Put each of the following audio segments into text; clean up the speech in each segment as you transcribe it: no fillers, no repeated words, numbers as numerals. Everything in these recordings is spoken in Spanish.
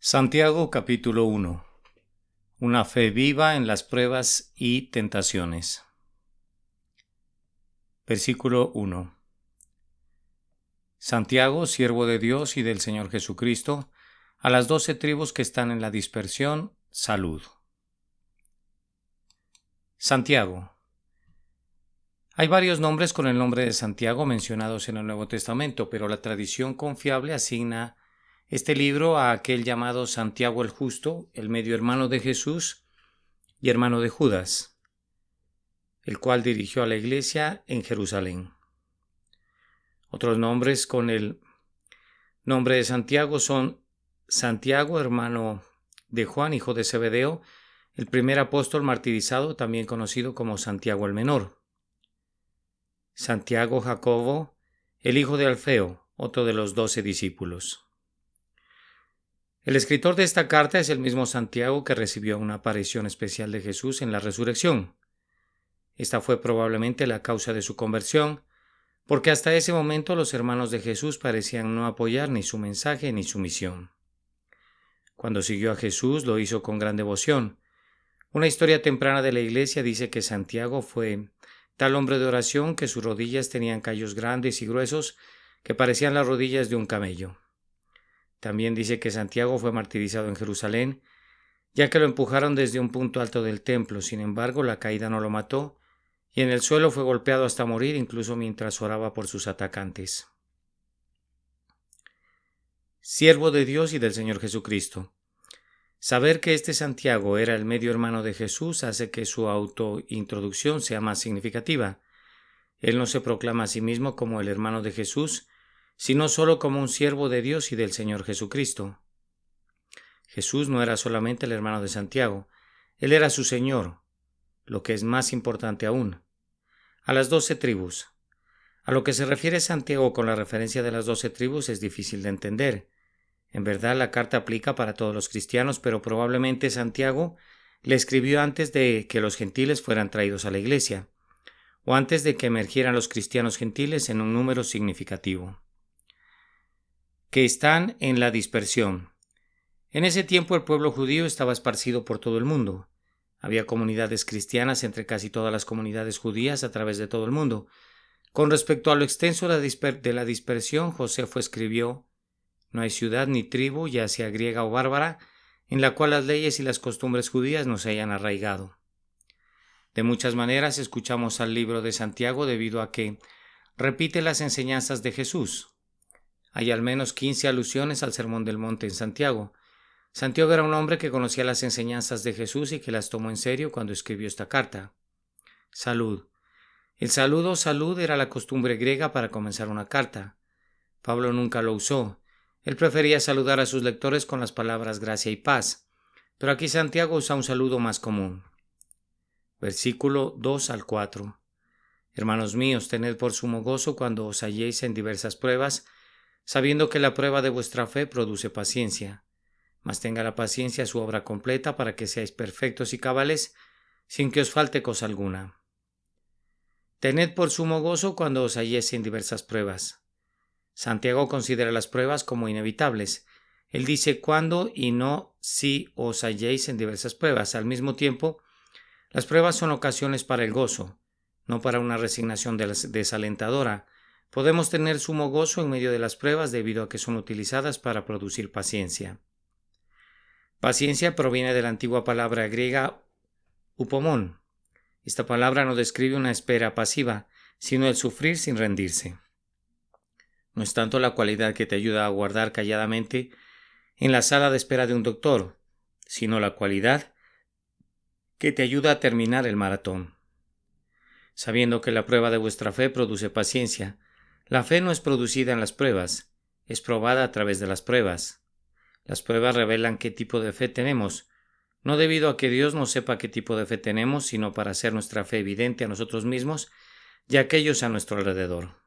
Santiago capítulo 1. Una fe viva en las pruebas y tentaciones. Versículo 1. Santiago, siervo de Dios y del Señor Jesucristo, a las 12 tribus que están en la dispersión, salud. Santiago. Hay varios nombres con el nombre de Santiago mencionados en el Nuevo Testamento, pero la tradición confiable asigna este libro a aquel llamado Santiago el Justo, el medio hermano de Jesús y hermano de Judas, el cual dirigió a la iglesia en Jerusalén. Otros nombres con el nombre de Santiago son Santiago, hermano de Juan, hijo de Zebedeo, el primer apóstol martirizado, también conocido como Santiago el Menor. Santiago Jacobo, el hijo de Alfeo, otro de los 12 discípulos. El escritor de esta carta es el mismo Santiago que recibió una aparición especial de Jesús en la resurrección. Esta fue probablemente la causa de su conversión, porque hasta ese momento los hermanos de Jesús parecían no apoyar ni su mensaje ni su misión. Cuando siguió a Jesús lo hizo con gran devoción. Una historia temprana de la iglesia dice que Santiago fue tal hombre de oración que sus rodillas tenían callos grandes y gruesos que parecían las rodillas de un camello. También dice que Santiago fue martirizado en Jerusalén, ya que lo empujaron desde un punto alto del templo. Sin embargo, la caída no lo mató, y en el suelo fue golpeado hasta morir, incluso mientras oraba por sus atacantes. Siervo de Dios y del Señor Jesucristo. Saber que este Santiago era el medio hermano de Jesús hace que su autointroducción sea más significativa. Él no se proclama a sí mismo como el hermano de Jesús, sino solo como un siervo de Dios y del Señor Jesucristo. Jesús no era solamente el hermano de Santiago, él era su Señor, lo que es más importante aún. A las 12 tribus. A lo que se refiere Santiago con la referencia de las 12 tribus es difícil de entender. En verdad la carta aplica para todos los cristianos, pero probablemente Santiago le escribió antes de que los gentiles fueran traídos a la iglesia, o antes de que emergieran los cristianos gentiles en un número significativo. Que están en la dispersión. En ese tiempo el pueblo judío estaba esparcido por todo el mundo. Había comunidades cristianas entre casi todas las comunidades judías a través de todo el mundo. Con respecto a lo extenso de la dispersión, Josefo escribió: no hay ciudad ni tribu, ya sea griega o bárbara, en la cual las leyes y las costumbres judías no se hayan arraigado. De muchas maneras escuchamos al libro de Santiago debido a que repite las enseñanzas de Jesús. Hay al menos 15 alusiones al Sermón del Monte en Santiago. Santiago era un hombre que conocía las enseñanzas de Jesús y que las tomó en serio cuando escribió esta carta. Salud. El saludo salud era la costumbre griega para comenzar una carta. Pablo nunca lo usó. Él prefería saludar a sus lectores con las palabras gracia y paz. Pero aquí Santiago usa un saludo más común. Versículo 2 al 4. Hermanos míos, tened por sumo gozo cuando os halléis en diversas pruebas, sabiendo que la prueba de vuestra fe produce paciencia. Mas tenga la paciencia su obra completa para que seáis perfectos y cabales, sin que os falte cosa alguna. Tened por sumo gozo cuando os halléis en diversas pruebas. Santiago considera las pruebas como inevitables. Él dice cuándo y no si os halléis en diversas pruebas. Al mismo tiempo, las pruebas son ocasiones para el gozo, no para una resignación desalentadora. Podemos tener sumo gozo en medio de las pruebas debido a que son utilizadas para producir paciencia. Paciencia proviene de la antigua palabra griega upomón. Esta palabra no describe una espera pasiva, sino el sufrir sin rendirse. No es tanto la cualidad que te ayuda a aguardar calladamente en la sala de espera de un doctor, sino la cualidad que te ayuda a terminar el maratón. Sabiendo que la prueba de vuestra fe produce paciencia, la fe no es producida en las pruebas, es probada a través de las pruebas. Las pruebas revelan qué tipo de fe tenemos, no debido a que Dios no sepa qué tipo de fe tenemos, sino para hacer nuestra fe evidente a nosotros mismos y a aquellos a nuestro alrededor.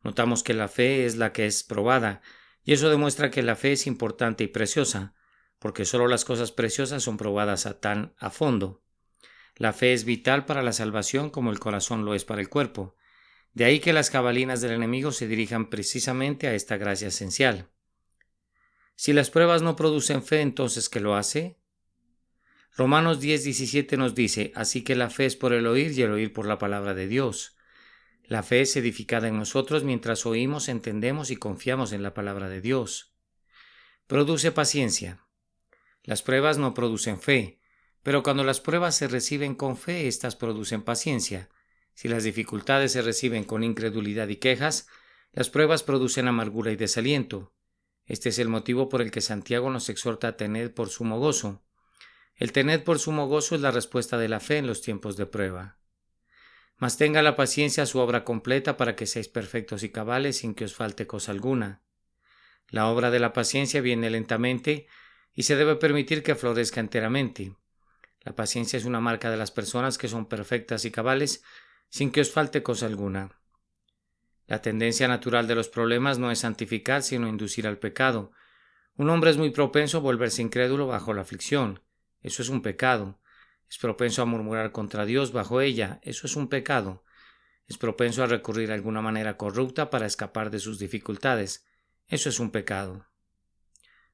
Notamos que la fe es la que es probada, y eso demuestra que la fe es importante y preciosa, porque solo las cosas preciosas son probadas a fondo. La fe es vital para la salvación como el corazón lo es para el cuerpo. De ahí que las jabalinas del enemigo se dirijan precisamente a esta gracia esencial. Si las pruebas no producen fe, entonces ¿qué lo hace? Romanos 10:17 nos dice, así que la fe es por el oír y el oír por la palabra de Dios. La fe es edificada en nosotros mientras oímos, entendemos y confiamos en la palabra de Dios. Produce paciencia. Las pruebas no producen fe, pero cuando las pruebas se reciben con fe, éstas producen paciencia. Si las dificultades se reciben con incredulidad y quejas, las pruebas producen amargura y desaliento. Este es el motivo por el que Santiago nos exhorta a tener por sumo gozo. El tener por sumo gozo es la respuesta de la fe en los tiempos de prueba. Mas tenga la paciencia su obra completa para que seáis perfectos y cabales sin que os falte cosa alguna. La obra de la paciencia viene lentamente y se debe permitir que florezca enteramente. La paciencia es una marca de las personas que son perfectas y cabales sin que os falte cosa alguna. La tendencia natural de los problemas no es santificar sino inducir al pecado. Un hombre es muy propenso a volverse incrédulo bajo la aflicción. Eso es un pecado. Es propenso a murmurar contra Dios bajo ella. Eso es un pecado. Es propenso a recurrir a alguna manera corrupta para escapar de sus dificultades. Eso es un pecado.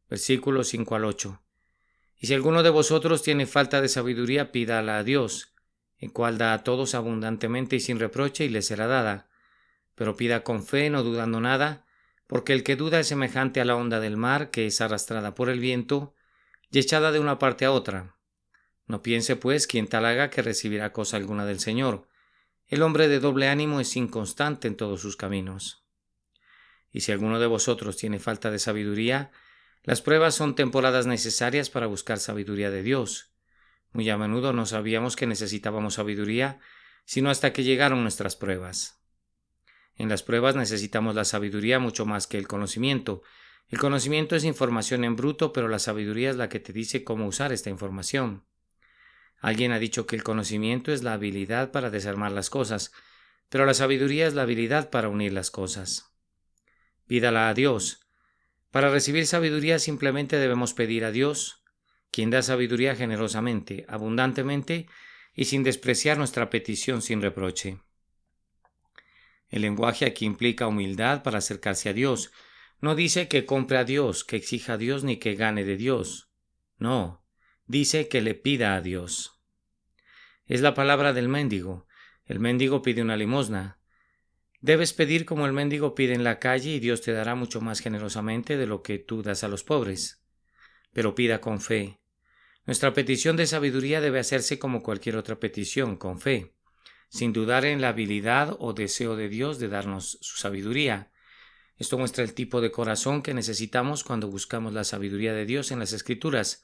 Versículos 5 al 8. Y si alguno de vosotros tiene falta de sabiduría, pídala a Dios, el cual da a todos abundantemente y sin reproche, y le será dada. Pero pida con fe, no dudando nada, porque el que duda es semejante a la onda del mar, que es arrastrada por el viento y echada de una parte a otra. No piense, pues, quien tal haga que recibirá cosa alguna del Señor. El hombre de doble ánimo es inconstante en todos sus caminos. Y si alguno de vosotros tiene falta de sabiduría, las pruebas son temporadas necesarias para buscar sabiduría de Dios. Muy a menudo no sabíamos que necesitábamos sabiduría, sino hasta que llegaron nuestras pruebas. En las pruebas necesitamos la sabiduría mucho más que el conocimiento. El conocimiento es información en bruto, pero la sabiduría es la que te dice cómo usar esta información. Alguien ha dicho que el conocimiento es la habilidad para desarmar las cosas, pero la sabiduría es la habilidad para unir las cosas. Pídala a Dios. Para recibir sabiduría simplemente debemos pedir a Dios, quien da sabiduría generosamente, abundantemente y sin despreciar nuestra petición sin reproche. El lenguaje aquí implica humildad para acercarse a Dios. No dice que compre a Dios, que exija a Dios ni que gane de Dios. No, dice que le pida a Dios. Es la palabra del mendigo. El mendigo pide una limosna. Debes pedir como el mendigo pide en la calle y Dios te dará mucho más generosamente de lo que tú das a los pobres. Pero pida con fe. Nuestra petición de sabiduría debe hacerse como cualquier otra petición, con fe, sin dudar en la habilidad o deseo de Dios de darnos su sabiduría. Esto muestra el tipo de corazón que necesitamos cuando buscamos la sabiduría de Dios en las Escrituras.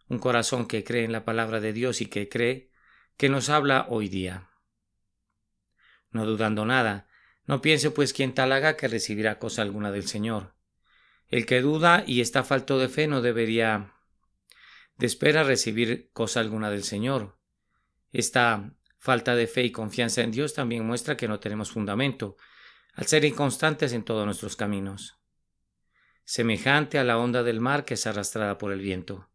Un corazón que cree en la palabra de Dios y que cree que nos habla hoy día. No dudando nada, no piense pues quien tal haga que recibirá cosa alguna del Señor. El que duda y está falto de fe no debería de esperar recibir cosa alguna del Señor. Esta falta de fe y confianza en Dios también muestra que no tenemos fundamento, al ser inconstantes en todos nuestros caminos. Semejante a la onda del mar que es arrastrada por el viento.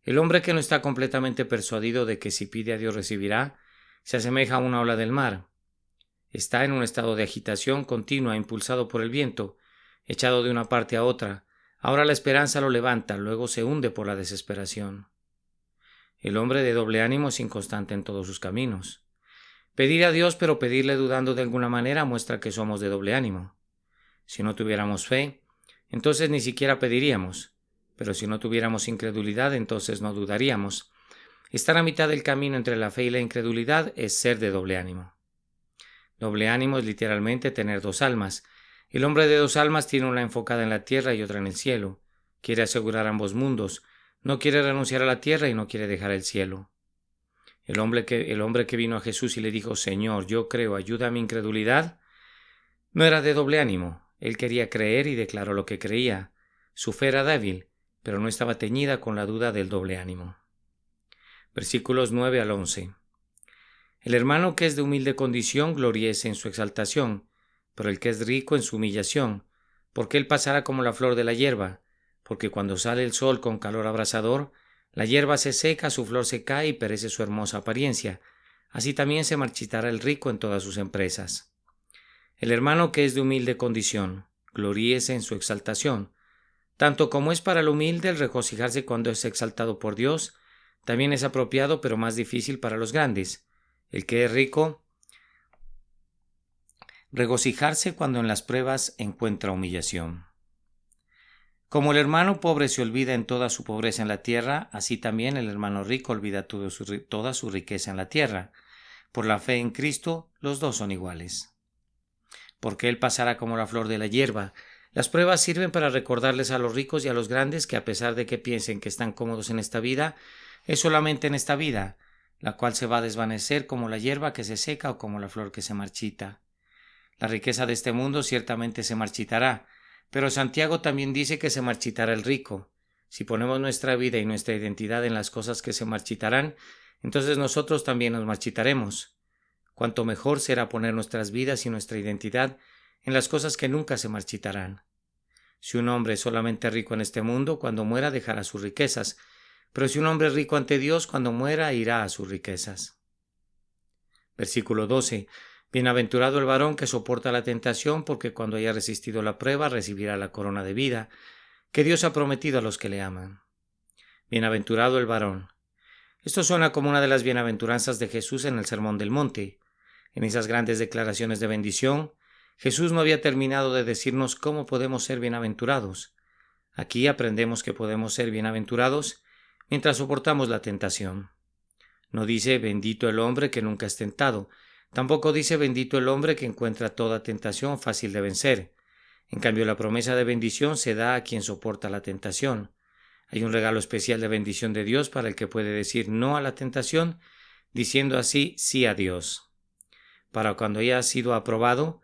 El hombre que no está completamente persuadido de que si pide a Dios recibirá, se asemeja a una ola del mar. Está en un estado de agitación continua, impulsado por el viento, echado de una parte a otra. Ahora la esperanza lo levanta, luego se hunde por la desesperación. El hombre de doble ánimo es inconstante en todos sus caminos. Pedir a Dios, pero pedirle dudando de alguna manera, muestra que somos de doble ánimo. Si no tuviéramos fe, entonces ni siquiera pediríamos. Pero si no tuviéramos incredulidad, entonces no dudaríamos. Estar a mitad del camino entre la fe y la incredulidad es ser de doble ánimo. Doble ánimo es literalmente tener dos almas. El hombre de dos almas tiene una enfocada en la tierra y otra en el cielo. Quiere asegurar ambos mundos. No quiere renunciar a la tierra y no quiere dejar el cielo. El hombre que vino a Jesús y le dijo, Señor, yo creo, ayuda a mi incredulidad, no era de doble ánimo. Él quería creer y declaró lo que creía. Su fe era débil, pero no estaba teñida con la duda del doble ánimo. Versículos 9 al 11. El hermano que es de humilde condición gloríese en su exaltación, pero el que es rico en su humillación, porque él pasará como la flor de la hierba, porque cuando sale el sol con calor abrasador, la hierba se seca, su flor se cae y perece su hermosa apariencia. Así también se marchitará el rico en todas sus empresas. El hermano que es de humilde condición, gloríese en su exaltación, Tanto como es para el humilde el regocijarse cuando es exaltado por Dios, también es apropiado pero más difícil para los grandes. El que es rico, regocijarse cuando en las pruebas encuentra humillación. Como el hermano pobre se olvida en toda su pobreza en la tierra, así también el hermano rico olvida toda su riqueza en la tierra. Por la fe en Cristo, los dos son iguales. Porque Él pasará como la flor de la hierba. Las pruebas sirven para recordarles a los ricos y a los grandes que a pesar de que piensen que están cómodos en esta vida, es solamente en esta vida, la cual se va a desvanecer como la hierba que se seca o como la flor que se marchita. La riqueza de este mundo ciertamente se marchitará, pero Santiago también dice que se marchitará el rico. Si ponemos nuestra vida y nuestra identidad en las cosas que se marchitarán, entonces nosotros también nos marchitaremos. Cuanto mejor será poner nuestras vidas y nuestra identidad en las cosas que nunca se marchitarán. Si un hombre es solamente rico en este mundo, cuando muera dejará sus riquezas, pero si un hombre es rico ante Dios, cuando muera irá a sus riquezas. Versículo 12. Bienaventurado el varón que soporta la tentación, porque cuando haya resistido la prueba recibirá la corona de vida que Dios ha prometido a los que le aman. Bienaventurado el varón. Esto suena como una de las bienaventuranzas de Jesús en el Sermón del Monte. En esas grandes declaraciones de bendición, Jesús no había terminado de decirnos cómo podemos ser bienaventurados. Aquí aprendemos que podemos ser bienaventurados mientras soportamos la tentación. No dice bendito el hombre que nunca es tentado. Tampoco dice bendito el hombre que encuentra toda tentación fácil de vencer. En cambio, la promesa de bendición se da a quien soporta la tentación. Hay un regalo especial de bendición de Dios para el que puede decir no a la tentación, diciendo así sí a Dios. Para cuando haya sido aprobado,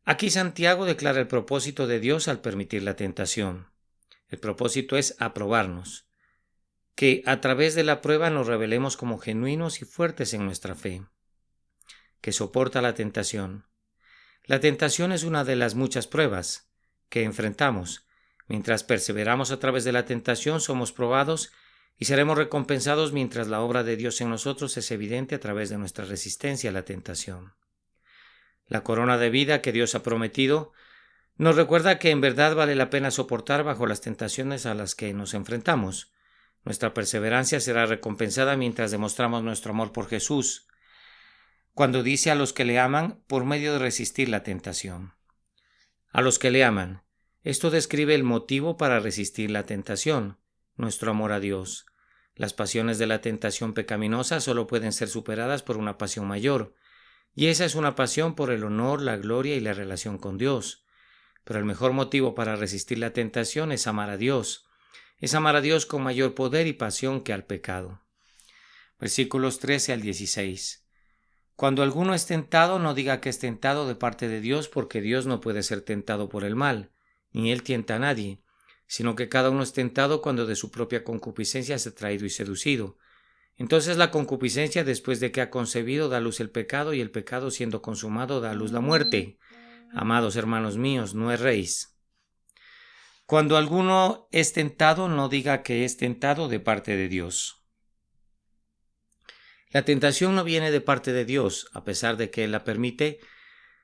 aquí Santiago declara el propósito de Dios al permitir la tentación. El propósito es aprobarnos, que a través de la prueba nos revelemos como genuinos y fuertes en nuestra fe, que soporta la tentación. La tentación es una de las muchas pruebas que enfrentamos. Mientras perseveramos a través de la tentación, somos probados y seremos recompensados mientras la obra de Dios en nosotros es evidente a través de nuestra resistencia a la tentación. La corona de vida que Dios ha prometido nos recuerda que en verdad vale la pena soportar bajo las tentaciones a las que nos enfrentamos. Nuestra perseverancia será recompensada mientras demostramos nuestro amor por Jesús, cuando dice a los que le aman por medio de resistir la tentación. A los que le aman. Esto describe el motivo para resistir la tentación, nuestro amor a Dios. Las pasiones de la tentación pecaminosa solo pueden ser superadas por una pasión mayor, y esa es una pasión por el honor, la gloria y la relación con Dios. Pero el mejor motivo para resistir la tentación es amar a Dios. Es amar a Dios con mayor poder y pasión que al pecado. Versículos 13 al 16. Cuando alguno es tentado, no diga que es tentado de parte de Dios, porque Dios no puede ser tentado por el mal, ni Él tienta a nadie, sino que cada uno es tentado cuando de su propia concupiscencia es atraído y seducido. Entonces la concupiscencia, después de que ha concebido, da a luz el pecado, y el pecado, siendo consumado, da a luz la muerte. Amados hermanos míos, no erréis. Cuando alguno es tentado, no diga que es tentado de parte de Dios. La tentación no viene de parte de Dios, a pesar de que Él la permite.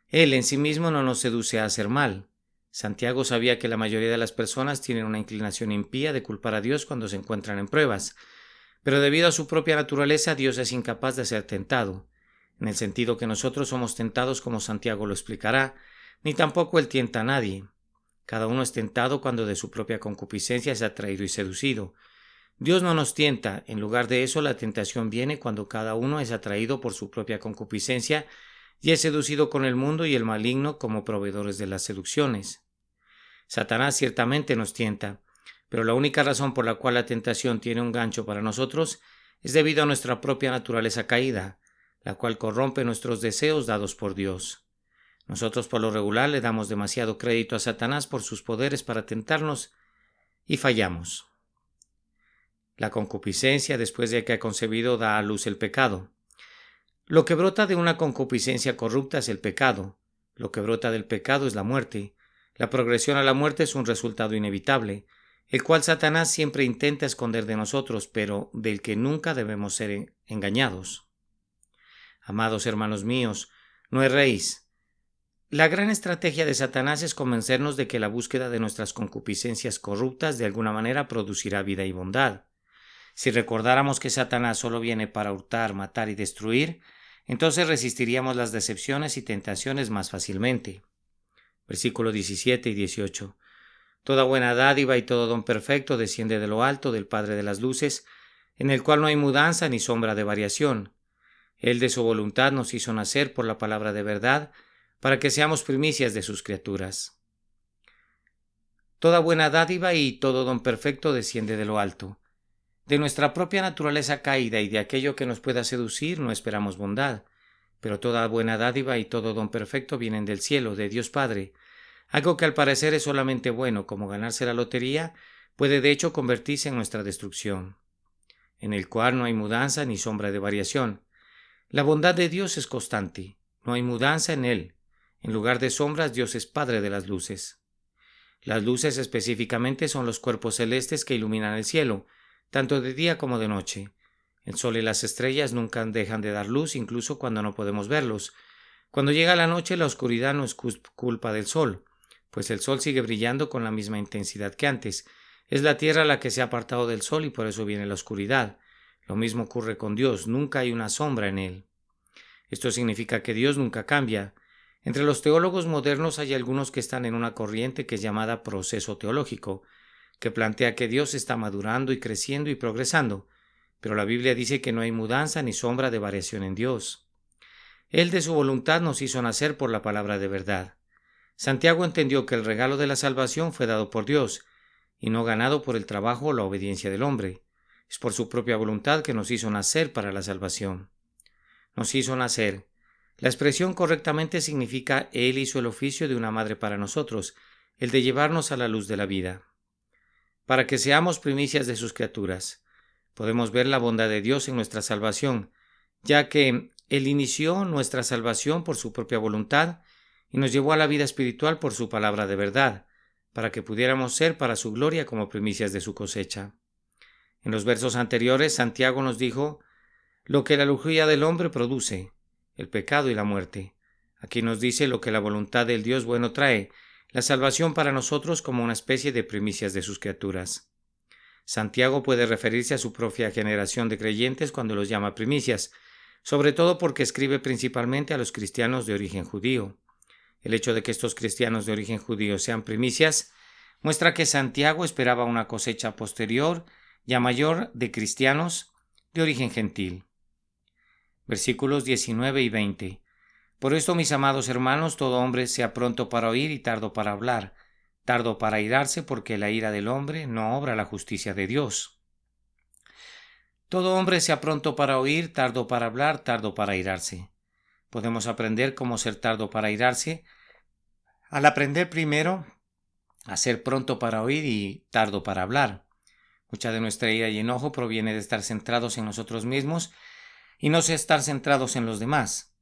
Él en sí mismo no nos seduce a hacer mal. Santiago sabía que la mayoría de las personas tienen una inclinación impía de culpar a Dios cuando se encuentran en pruebas, pero debido a su propia naturaleza, Dios es incapaz de ser tentado, en el sentido que nosotros somos tentados como Santiago lo explicará, ni tampoco Él tienta a nadie. Cada uno es tentado cuando de su propia concupiscencia es atraído y seducido. Dios no nos tienta, en lugar de eso la tentación viene cuando cada uno es atraído por su propia concupiscencia y es seducido con el mundo y el maligno como proveedores de las seducciones. Satanás ciertamente nos tienta, pero la única razón por la cual la tentación tiene un gancho para nosotros es debido a nuestra propia naturaleza caída, la cual corrompe nuestros deseos dados por Dios. Nosotros por lo regular le damos demasiado crédito a Satanás por sus poderes para tentarnos y fallamos. La concupiscencia, después de que ha concebido, da a luz el pecado. Lo que brota de una concupiscencia corrupta es el pecado. Lo que brota del pecado es la muerte. La progresión a la muerte es un resultado inevitable, el cual Satanás siempre intenta esconder de nosotros, pero del que nunca debemos ser engañados. Amados hermanos míos, no erréis. La gran estrategia de Satanás es convencernos de que la búsqueda de nuestras concupiscencias corruptas de alguna manera producirá vida y bondad. Si recordáramos que Satanás solo viene para hurtar, matar y destruir, entonces resistiríamos las decepciones y tentaciones más fácilmente. Versículos 17 y 18. Toda buena dádiva y todo don perfecto desciende de lo alto del Padre de las luces, en el cual no hay mudanza ni sombra de variación. Él de su voluntad nos hizo nacer por la palabra de verdad, para que seamos primicias de sus criaturas. Toda buena dádiva y todo don perfecto desciende de lo alto. De nuestra propia naturaleza caída y de aquello que nos pueda seducir no esperamos bondad, pero toda buena dádiva y todo don perfecto vienen del cielo, de Dios Padre. Algo que al parecer es solamente bueno, como ganarse la lotería, puede de hecho convertirse en nuestra destrucción, en el cual no hay mudanza ni sombra de variación. La bondad de Dios es constante, no hay mudanza en Él. En lugar de sombras, Dios es Padre de las luces. Las luces específicamente son los cuerpos celestes que iluminan el cielo, tanto de día como de noche. El sol y las estrellas nunca dejan de dar luz, incluso cuando no podemos verlos. Cuando llega la noche, la oscuridad no es culpa del sol, pues el sol sigue brillando con la misma intensidad que antes. Es la tierra la que se ha apartado del sol y por eso viene la oscuridad. Lo mismo ocurre con Dios, nunca hay una sombra en Él. Esto significa que Dios nunca cambia. Entre los teólogos modernos hay algunos que están en una corriente que es llamada proceso teológico, que plantea que Dios está madurando y creciendo y progresando, pero la Biblia dice que no hay mudanza ni sombra de variación en Dios. Él de su voluntad nos hizo nacer por la palabra de verdad. Santiago entendió que el regalo de la salvación fue dado por Dios, y no ganado por el trabajo o la obediencia del hombre. Es por su propia voluntad que nos hizo nacer para la salvación. Nos hizo nacer. La expresión correctamente significa Él hizo el oficio de una madre para nosotros, el de llevarnos a la luz de la vida, para que seamos primicias de sus criaturas. Podemos ver la bondad de Dios en nuestra salvación, ya que Él inició nuestra salvación por su propia voluntad y nos llevó a la vida espiritual por su palabra de verdad, para que pudiéramos ser para su gloria como primicias de su cosecha. En los versos anteriores, Santiago nos dijo lo que la lujuria del hombre produce, el pecado y la muerte. Aquí nos dice lo que la voluntad del Dios bueno trae, la salvación para nosotros como una especie de primicias de sus criaturas. Santiago puede referirse a su propia generación de creyentes cuando los llama primicias, sobre todo porque escribe principalmente a los cristianos de origen judío. El hecho de que estos cristianos de origen judío sean primicias muestra que Santiago esperaba una cosecha posterior, ya mayor, de cristianos de origen gentil. Versículos 19 y 20. Por esto, mis amados hermanos, todo hombre sea pronto para oír y tardo para hablar, tardo para airarse, porque la ira del hombre no obra la justicia de Dios. Todo hombre sea pronto para oír, tardo para hablar, tardo para airarse. Podemos aprender cómo ser tardo para airarse al aprender primero a ser pronto para oír y tardo para hablar. Mucha de nuestra ira y enojo proviene de estar centrados en nosotros mismos y no estar centrados en los demás.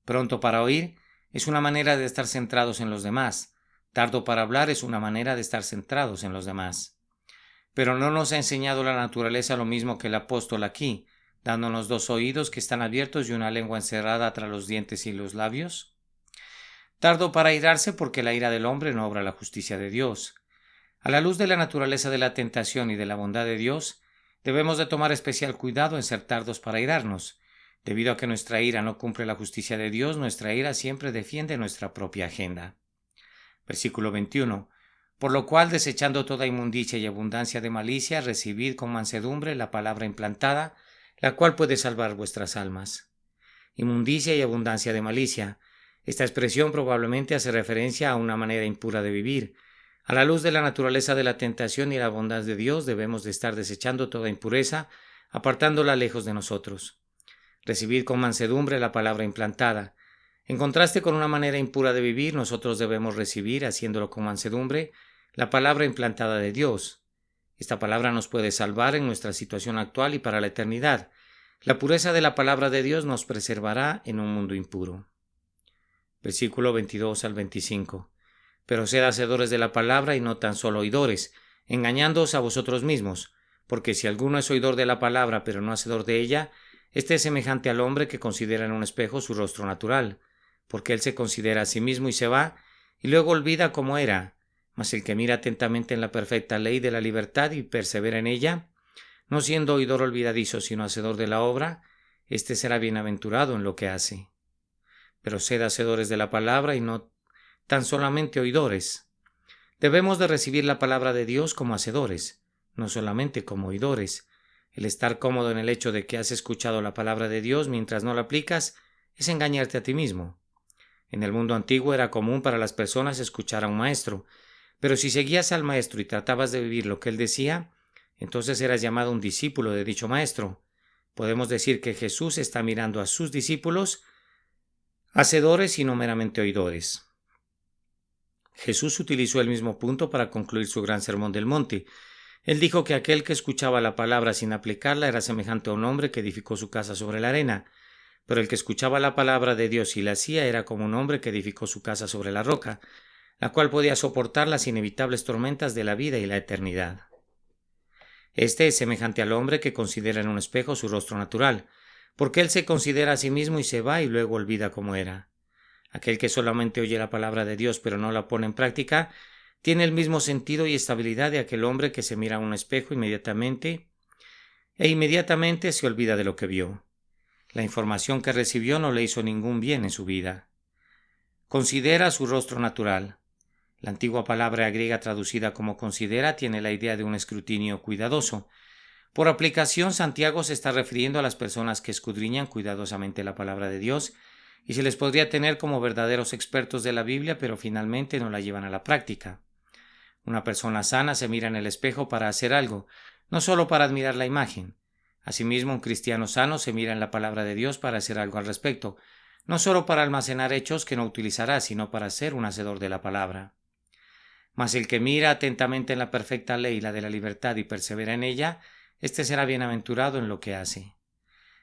Pronto para oír es una manera de estar centrados en los demás. Tardo para hablar es una manera de estar centrados en los demás. Pero ¿no nos ha enseñado la naturaleza lo mismo que el apóstol aquí, dándonos dos oídos que están abiertos y una lengua encerrada tras los dientes y los labios? Tardo para airarse porque la ira del hombre no obra la justicia de Dios. A la luz de la naturaleza de la tentación y de la bondad de Dios, debemos de tomar especial cuidado en ser tardos para airarnos. Debido a que nuestra ira no cumple la justicia de Dios, nuestra ira siempre defiende nuestra propia agenda. Versículo 21. Por lo cual, desechando toda inmundicia y abundancia de malicia, recibid con mansedumbre la palabra implantada, la cual puede salvar vuestras almas. Inmundicia y abundancia de malicia. Esta expresión probablemente hace referencia a una manera impura de vivir. A la luz de la naturaleza de la tentación y la bondad de Dios, debemos de estar desechando toda impureza, apartándola lejos de nosotros. Recibid con mansedumbre la palabra implantada. En contraste con una manera impura de vivir, nosotros debemos recibir, haciéndolo con mansedumbre, la palabra implantada de Dios. Esta palabra nos puede salvar en nuestra situación actual y para la eternidad. La pureza de la palabra de Dios nos preservará en un mundo impuro. Versículo 22 al 25. Pero sed hacedores de la palabra y no tan solo oidores, engañándoos a vosotros mismos, porque si alguno es oidor de la palabra pero no hacedor de ella, este es semejante al hombre que considera en un espejo su rostro natural, porque él se considera a sí mismo y se va, y luego olvida cómo era. Mas el que mira atentamente en la perfecta ley de la libertad y persevera en ella, no siendo oidor olvidadizo, sino hacedor de la obra, éste será bienaventurado en lo que hace. Pero sed hacedores de la palabra y no tan solamente oidores. Debemos de recibir la palabra de Dios como hacedores, no solamente como oidores. El estar cómodo en el hecho de que has escuchado la palabra de Dios mientras no la aplicas es engañarte a ti mismo. En el mundo antiguo era común para las personas escuchar a un maestro, pero si seguías al maestro y tratabas de vivir lo que él decía, entonces eras llamado un discípulo de dicho maestro. Podemos decir que Jesús está mirando a sus discípulos, hacedores y no meramente oidores. Jesús utilizó el mismo punto para concluir su gran sermón del monte. Él dijo que aquel que escuchaba la palabra sin aplicarla era semejante a un hombre que edificó su casa sobre la arena, pero el que escuchaba la palabra de Dios y la hacía era como un hombre que edificó su casa sobre la roca, la cual podía soportar las inevitables tormentas de la vida y la eternidad. Este es semejante al hombre que considera en un espejo su rostro natural, porque él se considera a sí mismo y se va y luego olvida cómo era. Aquel que solamente oye la palabra de Dios pero no la pone en práctica, tiene el mismo sentido y estabilidad de aquel hombre que se mira a un espejo inmediatamente se olvida de lo que vio. La información que recibió no le hizo ningún bien en su vida. Considera su rostro natural. La antigua palabra griega traducida como considera tiene la idea de un escrutinio cuidadoso. Por aplicación, Santiago se está refiriendo a las personas que escudriñan cuidadosamente la palabra de Dios y se les podría tener como verdaderos expertos de la Biblia, pero finalmente no la llevan a la práctica. Una persona sana se mira en el espejo para hacer algo, no solo para admirar la imagen. Asimismo, un cristiano sano se mira en la palabra de Dios para hacer algo al respecto, no solo para almacenar hechos que no utilizará, sino para ser un hacedor de la palabra. Mas el que mira atentamente en la perfecta ley, la de la libertad, y persevera en ella, éste será bienaventurado en lo que hace.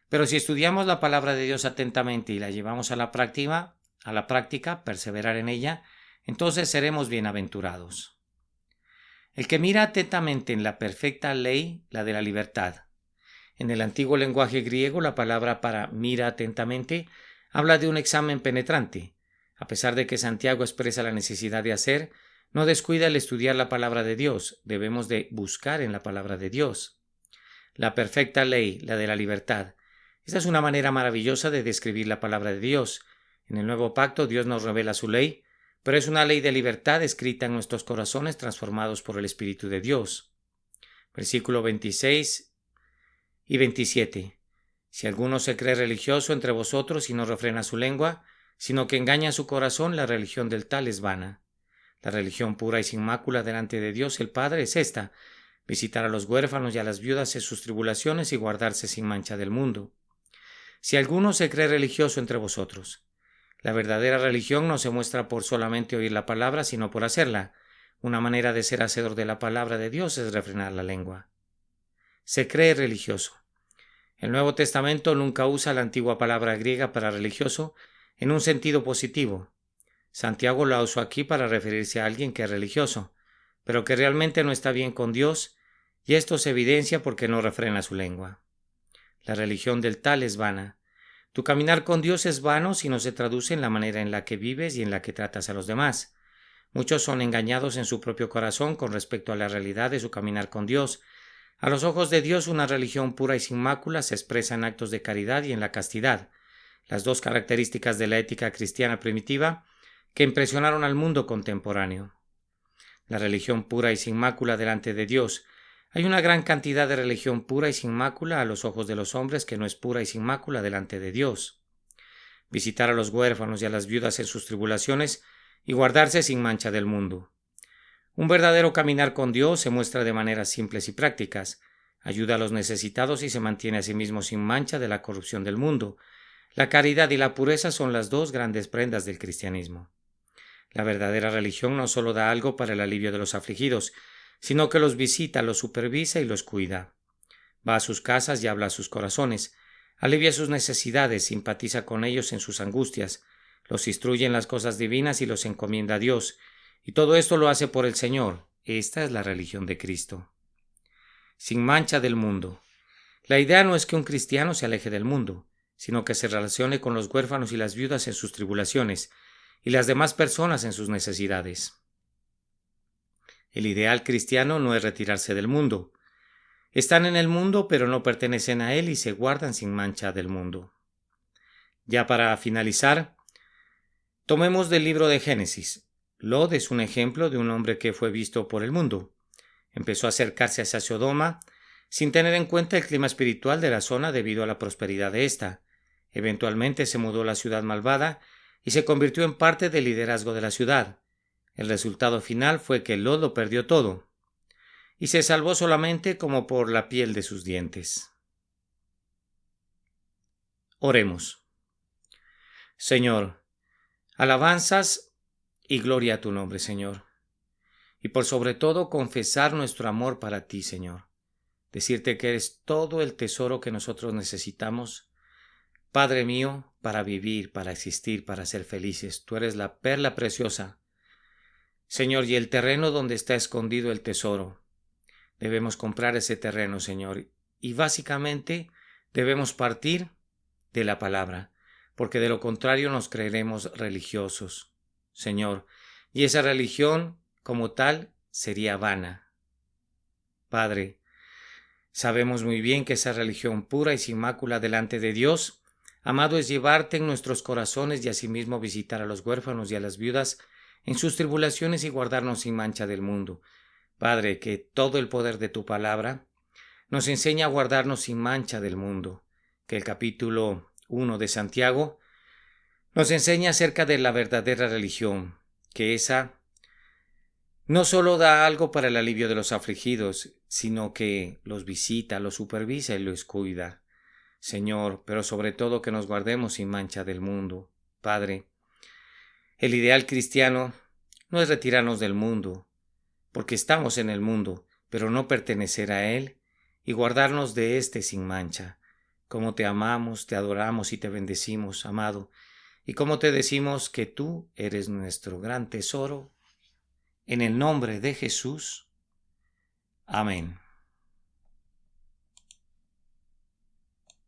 Pero si estudiamos la palabra de Dios atentamente y la llevamos a la práctica, perseverar en ella, entonces seremos bienaventurados. El que mira atentamente en la perfecta ley, la de la libertad. En el antiguo lenguaje griego, la palabra para mira atentamente habla de un examen penetrante. A pesar de que Santiago expresa la necesidad de hacer, no descuida el estudiar la palabra de Dios. Debemos de buscar en la palabra de Dios. La perfecta ley, la de la libertad. Esta es una manera maravillosa de describir la palabra de Dios. En el Nuevo Pacto Dios nos revela su ley, pero es una ley de libertad escrita en nuestros corazones transformados por el Espíritu de Dios. Versículo 26 y 27. Si alguno se cree religioso entre vosotros y no refrena su lengua, sino que engaña su corazón, la religión del tal es vana. La religión pura y sin mácula delante de Dios el Padre es esta: visitar a los huérfanos y a las viudas en sus tribulaciones y guardarse sin mancha del mundo. Si alguno se cree religioso entre vosotros. La verdadera religión no se muestra por solamente oír la palabra, sino por hacerla. Una manera de ser hacedor de la palabra de Dios es refrenar la lengua. Se cree religioso. El Nuevo Testamento nunca usa la antigua palabra griega para religioso en un sentido positivo. Santiago la usó aquí para referirse a alguien que es religioso, pero que realmente no está bien con Dios, y esto se evidencia porque no refrena su lengua. La religión del tal es vana. Tu caminar con Dios es vano si no se traduce en la manera en la que vives y en la que tratas a los demás. Muchos son engañados en su propio corazón con respecto a la realidad de su caminar con Dios. A los ojos de Dios, una religión pura y sin mácula se expresa en actos de caridad y en la castidad, las dos características de la ética cristiana primitiva que impresionaron al mundo contemporáneo. La religión pura y sin mácula delante de Dios. Hay una gran cantidad de religión pura y sin mácula a los ojos de los hombres que no es pura y sin mácula delante de Dios. Visitar a los huérfanos y a las viudas en sus tribulaciones y guardarse sin mancha del mundo. Un verdadero caminar con Dios se muestra de maneras simples y prácticas. Ayuda a los necesitados y se mantiene a sí mismo sin mancha de la corrupción del mundo. La caridad y la pureza son las dos grandes prendas del cristianismo. La verdadera religión no solo da algo para el alivio de los afligidos, sino que los visita, los supervisa y los cuida. Va a sus casas y habla a sus corazones, alivia sus necesidades, simpatiza con ellos en sus angustias, los instruye en las cosas divinas y los encomienda a Dios, y todo esto lo hace por el Señor. Esta es la religión de Cristo. Sin mancha del mundo. La idea no es que un cristiano se aleje del mundo. sino que se relacione con los huérfanos y las viudas en sus tribulaciones y las demás personas en sus necesidades. El ideal cristiano no es retirarse del mundo. Están en el mundo, pero no pertenecen a él y se guardan sin mancha del mundo. Ya para finalizar, tomemos del libro de Génesis. Lot es un ejemplo de un hombre que fue visto por el mundo. Empezó a acercarse hacia Sodoma sin tener en cuenta el clima espiritual de la zona debido a la prosperidad de ésta. Eventualmente se mudó a la ciudad malvada y se convirtió en parte del liderazgo de la ciudad. El resultado final fue que Lot lo perdió todo y se salvó solamente como por la piel de sus dientes. Oremos. Señor, alabanzas y gloria a tu nombre, Señor. Y por sobre todo confesar nuestro amor para ti, Señor. Decirte que eres todo el tesoro que nosotros necesitamos, Padre mío, para vivir, para existir, para ser felices. Tú eres la perla preciosa, Señor, y el terreno donde está escondido el tesoro. Debemos comprar ese terreno, Señor, y básicamente debemos partir de la palabra, porque de lo contrario nos creeremos religiosos, Señor, y esa religión como tal sería vana. Padre, sabemos muy bien que esa religión pura y sin mácula delante de Dios, amado, es llevarte en nuestros corazones y asimismo visitar a los huérfanos y a las viudas en sus tribulaciones y guardarnos sin mancha del mundo. Padre, que todo el poder de tu palabra nos enseña a guardarnos sin mancha del mundo, que el capítulo 1 de Santiago nos enseña acerca de la verdadera religión, que esa no solo da algo para el alivio de los afligidos, sino que los visita, los supervisa y los cuida. Señor, pero sobre todo que nos guardemos sin mancha del mundo. Padre, el ideal cristiano no es retirarnos del mundo, porque estamos en el mundo, pero no pertenecer a él y guardarnos de éste sin mancha. Como te amamos, te adoramos y te bendecimos, amado, y como te decimos que tú eres nuestro gran tesoro. En el nombre de Jesús. Amén.